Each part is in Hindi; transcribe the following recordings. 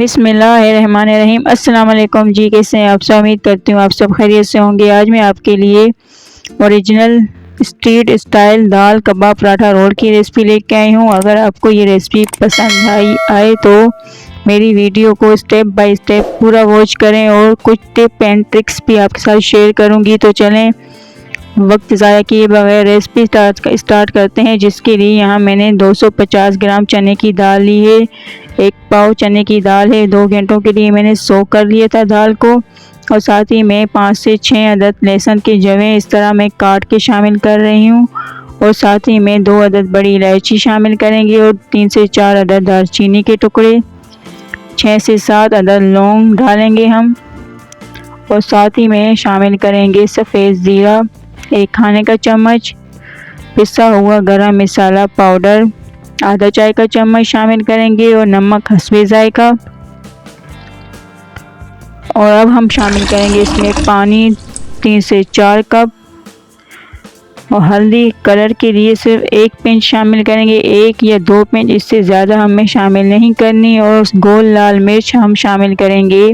बिस्मिल्लाहिर्रहमानिर्रहीम। अस्सलाम वालेकुम जी, कैसे हैं आप सब? उम्मीद करती हूँ आप सब खैरियत से होंगे। आज मैं आपके लिए ओरिजिनल स्ट्रीट स्टाइल दाल कबाब पराठा रोल की रेसिपी लेके आई हूँ। अगर आपको ये रेसिपी पसंद आए तो मेरी वीडियो को स्टेप बाय स्टेप पूरा वॉच करें और कुछ टिप एंड ट्रिक्स भी आपके साथ शेयर करूँगी। तो चलें वक्त ज़ाया किए बगैर रेसिपी स्टार्ट करते हैं। जिसके लिए यहाँ मैंने 250 ग्राम चने की दाल ली है। 1 पाव चने की दाल है। 2 घंटों के लिए मैंने सोक कर लिया था दाल को। और साथ ही मैं 5 से 6 अदद लहसुन के जवें इस तरह मैं काट के शामिल कर रही हूँ। और साथ ही मैं 2 अदद बड़ी इलायची शामिल करेंगे और 3 से 4 अदद दालचीनी के टुकड़े, 6 से 7 अदद लौंग डालेंगे हम। और साथ ही में शामिल करेंगे सफ़ेद ज़ीरा 1 खाने का चम्मच, पिसा हुआ गरम मसाला पाउडर आधा चाय का चम्मच शामिल करेंगे और नमक हस्बे जायका। और अब हम शामिल करेंगे इसमें पानी 3 से 4 कप। और हल्दी कलर के लिए सिर्फ 1 पिंच शामिल करेंगे, 1 या 2 पिंच, इससे ज़्यादा हमें शामिल नहीं करनी। और गोल लाल मिर्च हम शामिल करेंगे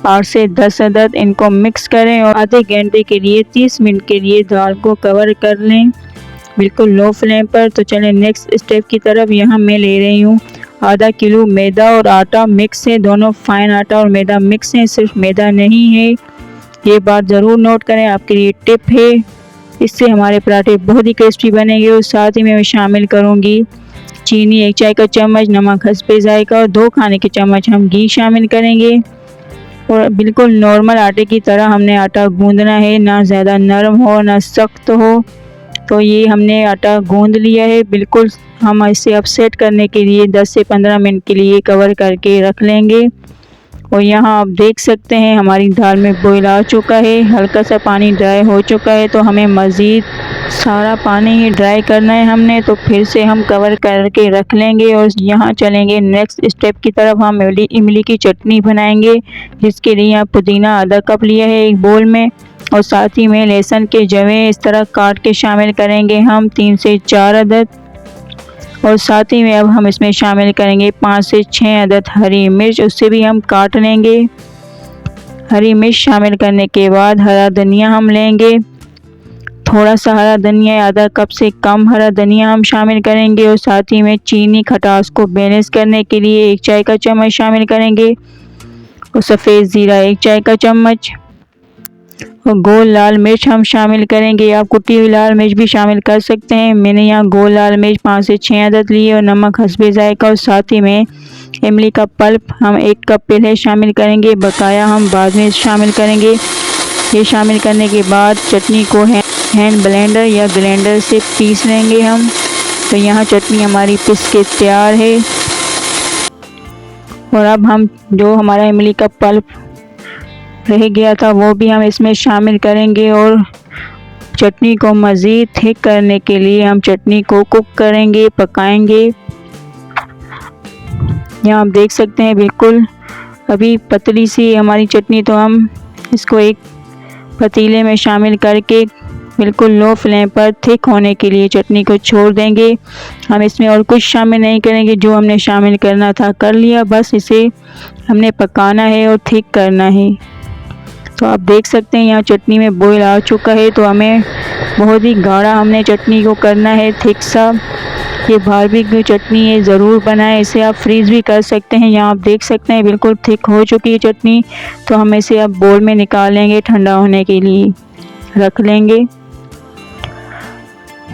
8 से 10 अदद। इनको मिक्स करें और आधे घंटे के लिए 30 मिनट के लिए दाल को कवर कर लें, बिल्कुल लो फ्लेम पर। तो चलें नेक्स्ट स्टेप की तरफ। यहाँ मैं ले रही हूँ आधा किलो मैदा और आटा मिक्स है। दोनों फाइन आटा और मैदा मिक्स है, सिर्फ मैदा नहीं है। ये बात ज़रूर नोट करें, आपके लिए टिप है। इससे हमारे पराठे बहुत ही क्रिस्पी बनेंगे। और साथ ही मैं शामिल करूँगी चीनी 1 चाय का चम्मच, नमक हस्बे जायका और 2 खाने के चम्मच हम घी शामिल करेंगे। और बिल्कुल नॉर्मल आटे की तरह हमने आटा गूंदना है, ना ज़्यादा नरम हो ना सख्त हो। तो ये हमने आटा गूंद लिया है बिल्कुल। हम इसे अब सेट करने के लिए 10 से 15 मिनट के लिए कवर करके रख लेंगे। और यहाँ आप देख सकते हैं हमारी दाल में बॉईल आ चुका है, हल्का सा पानी ड्राई हो चुका है। तो हमें मज़ीद सारा पानी ही ड्राई करना है हमने। तो फिर से हम कवर करके रख लेंगे। और यहाँ चलेंगे नेक्स्ट स्टेप की तरफ। हम इमली की चटनी बनाएंगे, जिसके लिए यहाँ पुदीना आधा कप लिया है एक बोल में। और साथ ही में लहसुन के जवें इस तरह काट के शामिल करेंगे हम 3 से 4 अदद। और साथ ही में अब हम इसमें शामिल करेंगे 5 से 6 अदद हरी मिर्च, उससे भी हम काट लेंगे। हरी मिर्च शामिल करने के बाद हरा धनिया हम लेंगे, थोड़ा सा हरा धनिया, आधा कप से कम हरा धनिया हम शामिल करेंगे। और साथ ही में चीनी खटास को बैलेंस करने के लिए 1 चाय का चम्मच शामिल करेंगे। और सफ़ेद ज़ीरा 1 चाय का चम्मच। और गोल लाल मिर्च हम शामिल करेंगे, आप कुटी हुई लाल मिर्च भी शामिल कर सकते हैं। मैंने यहाँ गोल लाल मिर्च 5 से 6 अदद लिए। और नमक हस्बे जायका। और साथ ही में इमली का पल्प हम 1 कप पहले शामिल करेंगे, बकाया हम बाद में शामिल करेंगे। ये शामिल करने के बाद चटनी को हैंड ब्लेंडर या ग्राइंडर से पीस लेंगे हम। तो यहाँ चटनी हमारी पीस के तैयार है। और अब हम जो हमारा इमली का पल्प रह गया था वो भी हम इसमें शामिल करेंगे। और चटनी को मज़ीद थिक करने के लिए हम चटनी को कुक करेंगे, पकाएंगे। यहाँ आप देख सकते हैं बिल्कुल अभी पतली सी हमारी चटनी। तो हम इसको एक पतीले में शामिल करके बिल्कुल लो फ्लेम पर थिक होने के लिए चटनी को छोड़ देंगे। हम इसमें और कुछ शामिल नहीं करेंगे, जो हमने शामिल करना था कर लिया, बस इसे हमने पकाना है और थिक करना है। तो आप देख सकते हैं यहाँ चटनी में बॉईल आ चुका है। तो हमें बहुत ही गाढ़ा हमने चटनी को करना है, थिक सा। ये बारबेक्यू चटनी है, ज़रूर बनाएं। इसे आप फ्रीज़ भी कर सकते हैं। यहाँ आप देख सकते हैं बिल्कुल थिक हो चुकी है चटनी। तो हम इसे अब बोल में निकाल लेंगे, ठंडा होने के लिए रख लेंगे।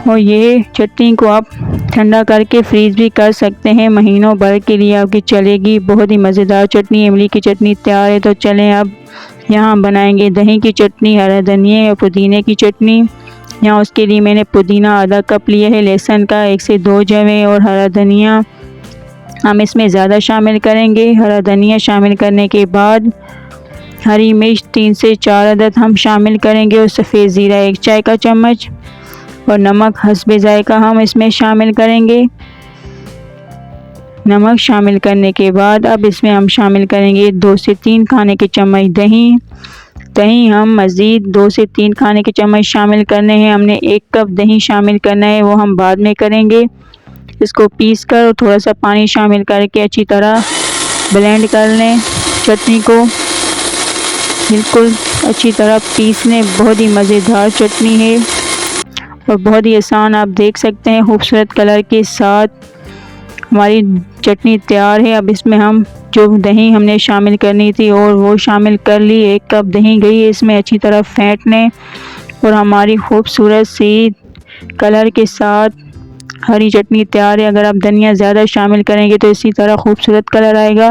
और ये चटनी को आप ठंडा करके फ्रीज़ भी कर सकते हैं, महीनों भर के लिए आपकी चलेगी। बहुत ही मज़ेदार चटनी, इमली की चटनी तैयार है। तो चलें अब यहाँ बनाएंगे दही की चटनी, हरा धनिया और पुदीने की चटनी। यहाँ उसके लिए मैंने पुदीना आधा कप लिया है, लहसुन का 1 से 2 जवें और हरा धनिया हम इसमें ज़्यादा शामिल करेंगे। हरा धनिया शामिल करने के बाद हरी मिर्च 3 से 4 अदद हम शामिल करेंगे। और सफ़ेद ज़ीरा 1 चाय का चम्मच। और नमक हस्बे जायका हम इसमें शामिल करेंगे। नमक शामिल करने के बाद अब इसमें हम शामिल करेंगे 2 से 3 खाने के चम्मच दही हम मज़ीद 2 से 3 खाने के चम्मच शामिल करने हैं। हमने 1 कप दही शामिल करना है, वो हम बाद में करेंगे। इसको पीस कर और थोड़ा सा पानी शामिल करके अच्छी तरह ब्लेंड कर लें चटनी को, बिल्कुल अच्छी तरह पीस लें। बहुत ही मज़ेदार चटनी है और बहुत ही आसान, आप देख सकते हैं खूबसूरत कलर के साथ हमारी चटनी तैयार है। अब इसमें हम जो दही हमने शामिल करनी थी और वो शामिल कर ली। 1 कप दही गई है इसमें, अच्छी तरह फेंट लें और हमारी खूबसूरत सी कलर के साथ हरी चटनी तैयार है। अगर आप धनिया ज़्यादा शामिल करेंगे तो इसी तरह खूबसूरत कलर आएगा।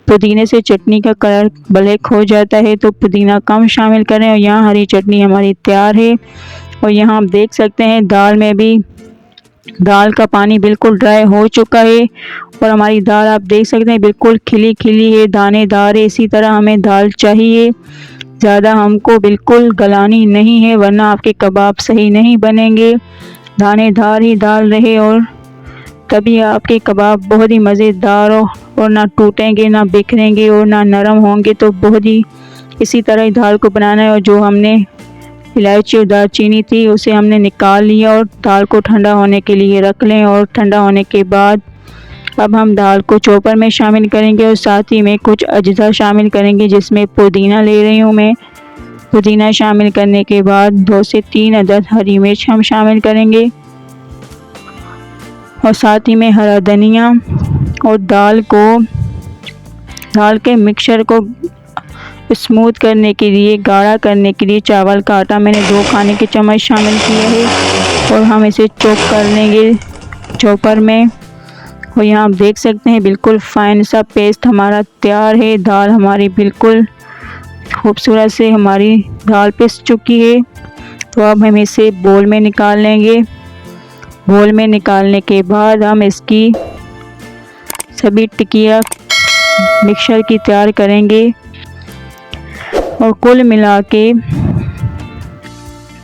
पुदीने से चटनी का कलर ब्लैक हो जाता है तो पुदीना कम शामिल करें। और यहाँ हरी चटनी हमारी तैयार है। और यहाँ आप देख सकते हैं दाल में भी, दाल का पानी बिल्कुल ड्राई हो चुका है और हमारी दाल आप देख सकते हैं बिल्कुल खिली खिली है, दानेदार है। इसी तरह हमें दाल चाहिए, ज़्यादा हमको बिल्कुल गलानी नहीं है वरना आपके कबाब सही नहीं बनेंगे। दानेदार ही दाल रहे और तभी आपके कबाब बहुत ही मज़ेदार हो और ना टूटेंगे, ना बिखरेंगे और ना नरम होंगे। तो बहुत ही इसी तरह ही दाल को बनाना है। और जो हमने इलायची और दालचीनी थी उसे हमने निकाल लिया और दाल को ठंडा होने के लिए रख लें। और ठंडा होने के बाद अब हम दाल को चॉपर में शामिल करेंगे और साथ ही में कुछ अज्जा शामिल करेंगे, जिसमें पुदीना ले रही हूँ मैं। पुदीना शामिल करने के बाद 2 से 3 अदद हरी मिर्च हम शामिल करेंगे और साथ ही में हरा धनिया। और दाल के मिक्सचर को स्मूथ करने के लिए, गाढ़ा करने के लिए चावल का आटा मैंने 2 खाने के चम्मच शामिल किया है और हम इसे चॉप कर लेंगे चॉपर में। और यहाँ आप देख सकते हैं बिल्कुल फाइन सा पेस्ट हमारा तैयार है। दाल हमारी बिल्कुल खूबसूरत से हमारी दाल पिस चुकी है। तो अब हम इसे बोल में निकाल लेंगे। बोल में निकालने के बाद हम इसकी सभी टिकिया मिक्सचर की तैयार करेंगे और कुल मिला के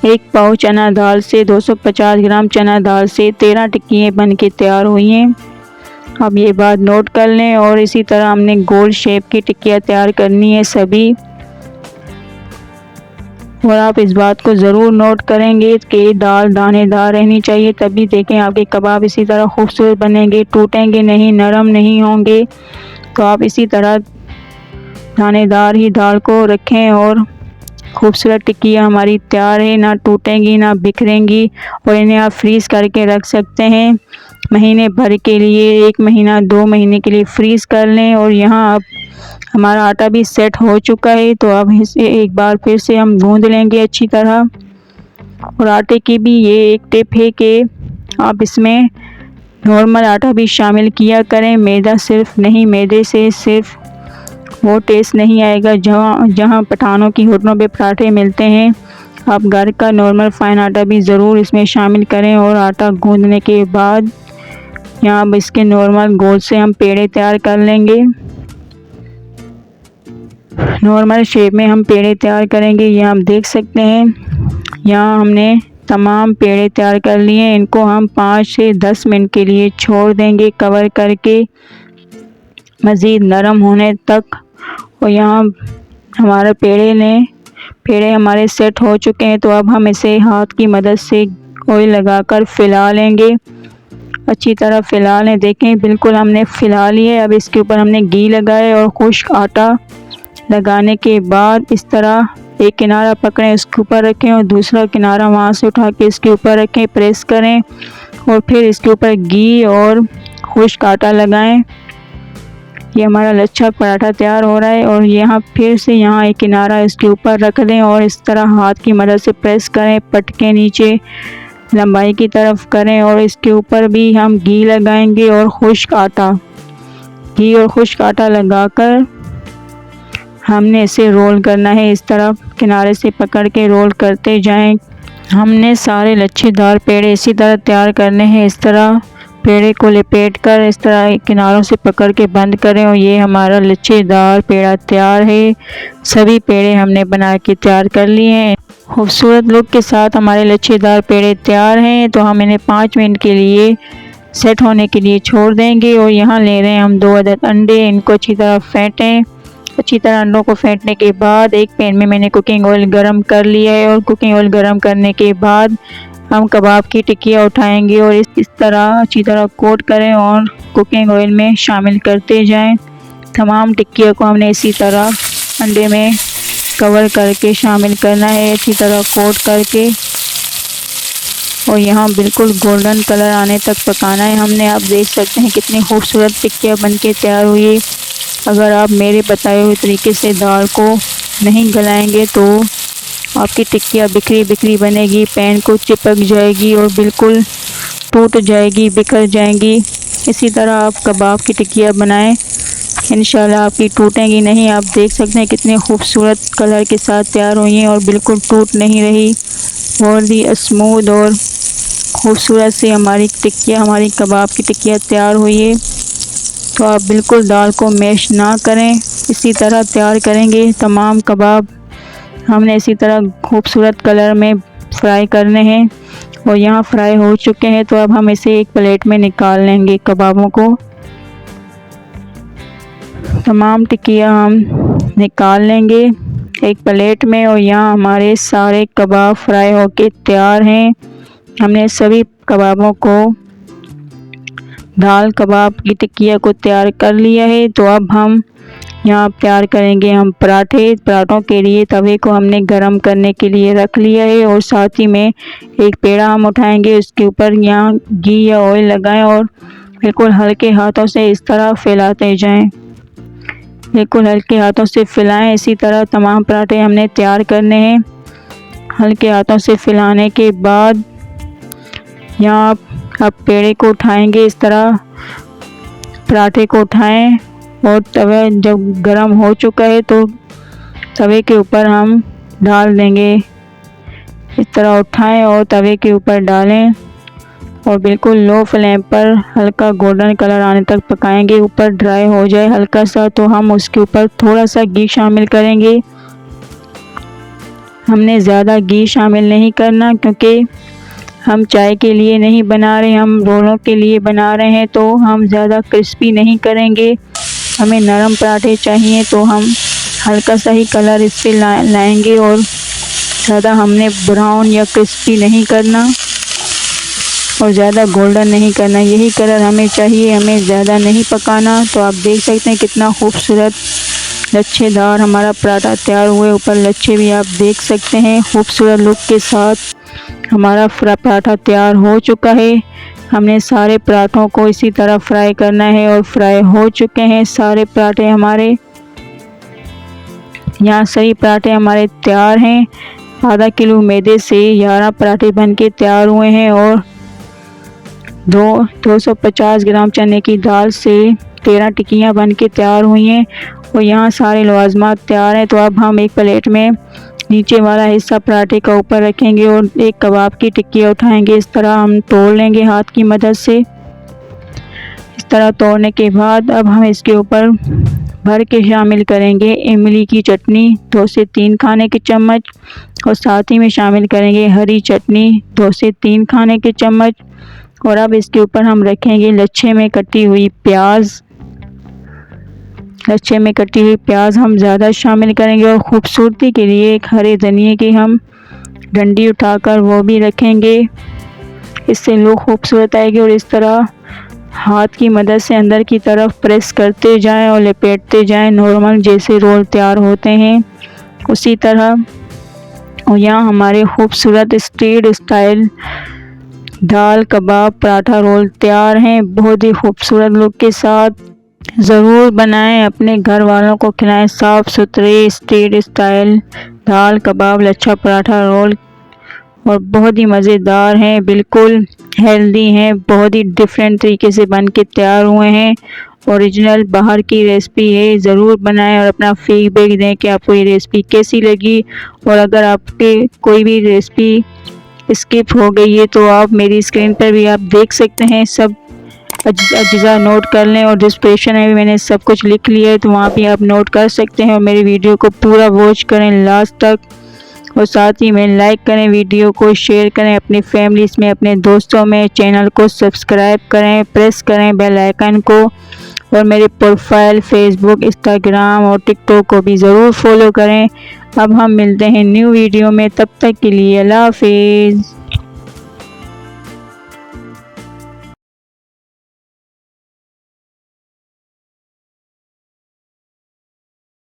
1 पाव चना दाल से 250 ग्राम चना दाल से 13 टिक्कियाँ बन के तैयार हुई हैं। अब ये बात नोट कर लें। और इसी तरह हमने गोल शेप की टिक्कियाँ तैयार करनी है सभी। और आप इस बात को ज़रूर नोट करेंगे कि दाल दानेदार रहनी चाहिए, तभी देखें आपके कबाब इसी तरह खूबसूरत बनेंगे, टूटेंगे नहीं, नरम नहीं होंगे। तो आप इसी तरह दानेदार ही दाल को रखें और खूबसूरत टिक्कियाँ हमारी तैयार है, ना टूटेंगी ना बिखरेंगी। और इन्हें आप फ्रीज़ करके रख सकते हैं महीने भर के लिए, 1 महीना 2 महीने के लिए फ्रीज़ कर लें। और यहाँ अब हमारा आटा भी सेट हो चुका है तो अब इसे एक बार फिर से हम गूंद लेंगे अच्छी तरह। और आटे की भी ये एक टिप है कि आप इसमें नॉर्मल आटा भी शामिल किया करें, मैदा सिर्फ नहीं। मैदे से सिर्फ वो टेस्ट नहीं आएगा जहाँ पठानों की होटलों पे पराठे मिलते हैं। आप घर का नॉर्मल फाइन आटा भी ज़रूर इसमें शामिल करें। और आटा गूंदने के बाद यहाँ अब इसके नॉर्मल गोल से हम पेड़े तैयार कर लेंगे। नॉर्मल शेप में हम पेड़े तैयार करेंगे। ये आप देख सकते हैं यहाँ हमने तमाम पेड़े तैयार कर लिए। इनको हम 5 से 10 मिनट के लिए छोड़ देंगे कवर करके मज़ीद नरम होने तक। और यहाँ हमारे पेड़े हमारे सेट हो चुके हैं। तो अब हम इसे हाथ की मदद से ऑयल लगाकर फैला लेंगे, अच्छी तरह फैला लें। देखें बिल्कुल हमने फैला लिया। अब इसके ऊपर हमने घी लगाए और खुश्क आटा लगाने के बाद इस तरह एक किनारा पकड़ें, उसके ऊपर रखें और दूसरा किनारा वहाँ से उठा के इसके ऊपर रखें, प्रेस करें और फिर इसके ऊपर घी और खुश्क आटा लगाएं। ये हमारा लच्छा पराठा तैयार हो रहा है। और यहाँ फिर से यहाँ एक किनारा इसके ऊपर रख दें और इस तरह हाथ की मदद से प्रेस करें, पटके नीचे लंबाई की तरफ करें। और इसके ऊपर भी हम घी लगाएंगे और खुश्क आटा लगाकर हमने इसे रोल करना है। इस तरह किनारे से पकड़ के रोल करते जाएं। हमने सारे लच्छेदार पेड़े इसी तरह तैयार करने हैं। इस तरह पेड़े को लपेट कर इस तरह किनारों से पकड़ के बंद करें और ये हमारा लच्छेदार पेड़ा तैयार है। सभी पेड़े हमने बना के तैयार कर लिए हैं। खूबसूरत लुक के साथ हमारे लच्छेदार पेड़े तैयार हैं। तो हम इन्हें 5 मिनट के लिए सेट होने के लिए छोड़ देंगे। और यहाँ ले रहे हैं हम 2 अदद अंडे। इनको अच्छी तरह फेंटें। अच्छी तरह अंडों को फेंटने के बाद एक पैन में मैंने कुकिंग ऑयल गरम कर लिया है। और कुकिंग ऑयल गरम करने के बाद हम कबाब की टिक्कियाँ उठाएंगे और इस तरह अच्छी तरह कोट करें और कुकिंग ऑयल में शामिल करते जाएं। तमाम टिक्कियों को हमने इसी तरह अंडे में कवर करके शामिल करना है, अच्छी तरह कोट करके, और यहाँ बिल्कुल गोल्डन कलर आने तक पकाना है हमने। आप देख सकते हैं कितनी खूबसूरत टिक्कियाँ बनके तैयार हुई है। अगर आप मेरे बताए हुए तरीके से दाल को नहीं गलाएंगे तो आपकी टिक्कियाँ बिखरी बिखरी बनेगी, पैन को चिपक जाएगी और बिल्कुल टूट जाएगी, बिखर जाएंगी। इसी तरह आप कबाब की टिक्कियाँ बनाएं, इंशाल्लाह आपकी टूटेंगी नहीं। आप देख सकते हैं कितने खूबसूरत कलर के साथ तैयार हुई हैं और बिल्कुल टूट नहीं रही। बहुत ही स्मूथ और खूबसूरत सी हमारी टिक्कियाँ, हमारी कबाब की टिक्कियाँ तैयार हुई है। तो आप बिल्कुल दाल को मैश ना करें, इसी तरह तैयार करेंगे। तमाम कबाब हमने इसी तरह खूबसूरत कलर में फ्राई करने हैं और यहाँ फ्राई हो चुके हैं। तो अब हम इसे एक प्लेट में निकाल लेंगे कबाबों को। तमाम टिक्कियाँ हम निकाल लेंगे एक प्लेट में और यहाँ हमारे सारे कबाब फ्राई होके तैयार हैं। हमने सभी कबाबों को, दाल कबाब की टिक्किया को तैयार कर लिया है। तो अब हम यहाँ तैयार करेंगे हम पराठे। पराठों के लिए तवे को हमने गरम करने के लिए रख लिया है और साथ ही में एक पेड़ा हम उठाएंगे, उसके ऊपर यहाँ घी या ऑयल लगाएं और बिल्कुल हल्के हाथों से इस तरह फैलाते जाएं, बिल्कुल हल्के हाथों से फैलाएं। इसी तरह तमाम पराठे हमने तैयार करने हैं। हल्के हाथों से फैलाने के बाद यहाँ आप पेड़े को उठाएंगे, इस तरह पराठे को उठाएं और तवा जब गरम हो चुका है तो तवे के ऊपर हम डाल देंगे। इस तरह उठाएं और तवे के ऊपर डालें और बिल्कुल लो फ्लेम पर हल्का गोल्डन कलर आने तक पकाएंगे। ऊपर ड्राई हो जाए हल्का सा तो हम उसके ऊपर थोड़ा सा घी शामिल करेंगे। हमने ज़्यादा घी शामिल नहीं करना क्योंकि हम चाय के लिए नहीं बना रहे, हम रोलों के लिए बना रहे हैं। तो हम ज़्यादा क्रिस्पी नहीं करेंगे, हमें नरम पराठे चाहिए तो हम हल्का सा ही कलर इस पर लाएंगे और ज़्यादा हमने ब्राउन या क्रिस्पी नहीं करना और ज़्यादा गोल्डन नहीं करना। यही कलर हमें चाहिए, हमें ज़्यादा नहीं पकाना। तो आप देख सकते हैं कितना खूबसूरत लच्छेदार हमारा पराठा तैयार हुए। ऊपर लच्छे भी आप देख सकते हैं खूबसूरत लुक के साथ हमारा पराठा तैयार हो चुका है। हमने सारे पराठों को इसी तरह फ्राई करना है और फ्राई हो चुके हैं सारे पराठे हमारे। यहाँ सही पराठे हमारे तैयार हैं। आधा किलो मैदे से 11 पराठे बनके तैयार हुए हैं और 250 ग्राम चने की दाल से 13 टिक्कियाँ बनके तैयार हुई हैं और यहाँ सारे लवाजमात तैयार हैं। तो अब हम एक प्लेट में नीचे वाला हिस्सा पराठे का ऊपर रखेंगे और एक कबाब की टिक्की उठाएंगे। इस तरह हम तोड़ लेंगे हाथ की मदद से। इस तरह तोड़ने के बाद अब हम इसके ऊपर भर के शामिल करेंगे इमली की चटनी 2 से 3 खाने के चम्मच और साथ ही में शामिल करेंगे हरी चटनी 2 से 3 खाने के चम्मच। और अब इसके ऊपर हम रखेंगे लच्छे में कटी हुई प्याज। लच्छे में कटी हुई प्याज हम ज़्यादा शामिल करेंगे और ख़ूबसूरती के लिए एक हरे धनिए की हम डंडी उठाकर वो भी रखेंगे, इससे लुक खूबसूरत आएगी। और इस तरह हाथ की मदद से अंदर की तरफ प्रेस करते जाएं और लपेटते जाएं, नॉर्मल जैसे रोल तैयार होते हैं उसी तरह। और यहाँ हमारे खूबसूरत स्ट्रीट स्टाइल दाल कबाब पराठा रोल तैयार हैं, बहुत ही खूबसूरत लुक के साथ। ज़रूर बनाएं, अपने घर वालों को खिलाएं। साफ़ सुथरे स्ट्रीट स्टाइल दाल कबाब लच्छा पराठा रोल और बहुत ही मज़ेदार हैं, बिल्कुल हेल्दी हैं, बहुत ही डिफरेंट तरीके से बन के तैयार हुए हैं। ओरिजिनल बाहर की रेसिपी है, ज़रूर बनाएं और अपना फीडबैक दें कि आपको ये रेसिपी कैसी लगी। और अगर आपके कोई भी रेसिपी स्किप हो गई है तो आप मेरी स्क्रीन पर भी आप देख सकते हैं, सब अज्जा नोट कर लें और डिस्क्रिप्शन में भी मैंने सब कुछ लिख लिया है तो वहाँ भी आप नोट कर सकते हैं। और मेरी वीडियो को पूरा वॉच करें लास्ट तक और साथ ही में लाइक करें, वीडियो को शेयर करें अपनी फैमिलीज़ में, अपने दोस्तों में। चैनल को सब्सक्राइब करें, प्रेस करें बेल आइकन को और मेरे प्रोफाइल फेसबुक इंस्टाग्राम और टिकटॉक को भी ज़रूर फॉलो करें। अब हम मिलते हैं न्यू वीडियो में, तब तक के लिए अल्लाह हाफिज़।